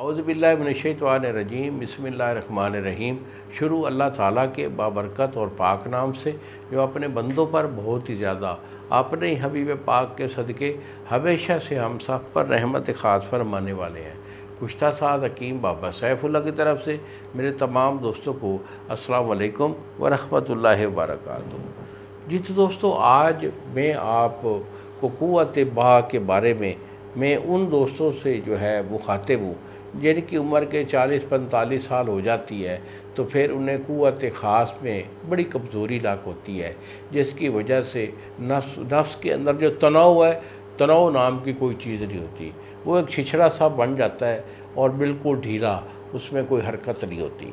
اعوذ باللہ من الشیطان الرجیم بسم اللہ الرحمن الرحیم۔ شروع اللہ تعالیٰ کے بابرکت اور پاک نام سے جو اپنے بندوں پر بہت ہی زیادہ اپنے ہی حبیب پاک کے صدقے ہمیشہ سے ہم سب پر رحمت خاص فرمانے والے ہیں۔ گزشتہ سال حکیم بابا سیف اللہ کی طرف سے میرے تمام دوستوں کو السلام علیکم ورحمۃ اللہ وبرکاتہ۔ جی تو دوستو، آج میں آپ کو قوت با کے بارے میں ان دوستوں سے جو ہے مخاطب ہوں جن کی عمر کے 40-45 سال ہو جاتی ہے تو پھر انہیں قوت خاص میں بڑی کمزوری لاحق ہوتی ہے، جس کی وجہ سے نفس کے اندر جو تناؤ ہے، تناؤ نام کی کوئی چیز نہیں ہوتی، وہ ایک چھچھڑا سا بن جاتا ہے اور بالکل ڈھیلا، اس میں کوئی حرکت نہیں ہوتی۔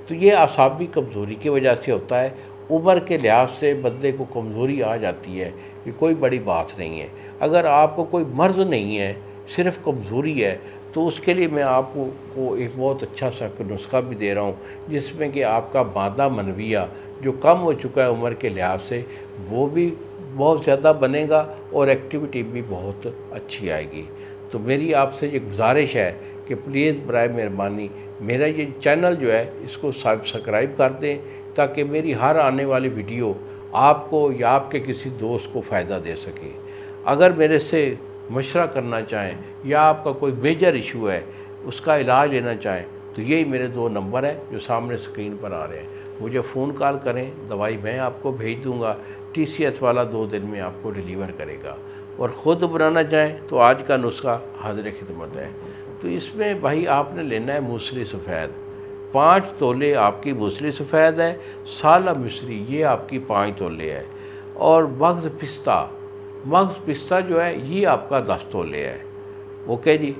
تو یہ اعصابی کمزوری کی وجہ سے ہوتا ہے۔ عمر کے لحاظ سے بندے کو کمزوری آ جاتی ہے، یہ کوئی بڑی بات نہیں ہے۔ اگر آپ کو کوئی مرض نہیں ہے، صرف کمزوری ہے، تو اس کے لیے میں آپ کو ایک بہت اچھا سا نسخہ بھی دے رہا ہوں، جس میں کہ آپ کا مادہ منویہ جو کم ہو چکا ہے عمر کے لحاظ سے، وہ بھی بہت زیادہ بنے گا اور ایکٹیویٹی بھی بہت اچھی آئے گی۔ تو میری آپ سے یہ گزارش ہے کہ پلیز برائے مہربانی میرا یہ چینل جو ہے اس کو سبسکرائب کر دیں، تاکہ میری ہر آنے والی ویڈیو آپ کو یا آپ کے کسی دوست کو فائدہ دے سکے۔ اگر میرے سے مشورہ کرنا چاہیں یا آپ کا کوئی میجر ایشو ہے، اس کا علاج لینا چاہیں، تو یہی میرے 2 نمبر ہیں جو سامنے اسکرین پر آ رہے ہیں، مجھے فون کال کریں، دوائی میں آپ کو بھیج دوں گا، TCS والا 2 دن میں آپ کو ڈیلیور کرے گا۔ اور خود بنانا چاہیں تو آج کا نسخہ حاضر خدمت ہے۔ تو اس میں بھائی آپ نے لینا ہے موسلی سفید، 5 تولے آپ کی موسلی سفید ہے، سالہ مصری یہ آپ کی 5 تولے ہے، اور مغز پستہ جو ہے یہ آپ کا 10 تولے ہے۔ اوکے جی،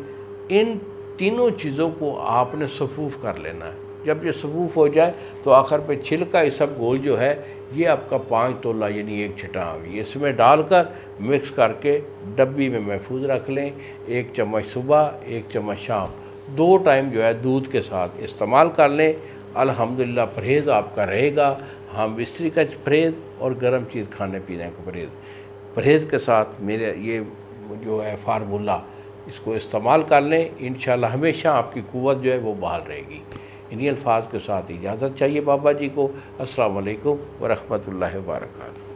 ان تینوں چیزوں کو آپ نے صفوف کر لینا ہے۔ جب یہ صفوف ہو جائے تو آخر پہ چھلکا یہ سب گول جو ہے یہ آپ کا 5 تولہ یعنی 1 چھٹا آ گئی، اس میں ڈال کر مکس کر کے ڈبی میں محفوظ رکھ لیں۔ 1 چمچ صبح، 1 چمچ شام، 2 ٹائم جو ہے دودھ کے ساتھ استعمال کر لیں۔ الحمدللہ پرہیز آپ کا رہے گا، ہاں بستری کا پرہیز اور گرم چیز کھانے پینے کا پرہیز کے ساتھ میرے یہ جو ہے فارمولہ اس کو استعمال کر لیں، انشاءاللہ ہمیشہ آپ کی قوت جو ہے وہ بحال رہے گی۔ انہی الفاظ کے ساتھ اجازت چاہیے بابا جی کو۔ السلام علیکم ورحمۃ اللہ وبرکاتہ۔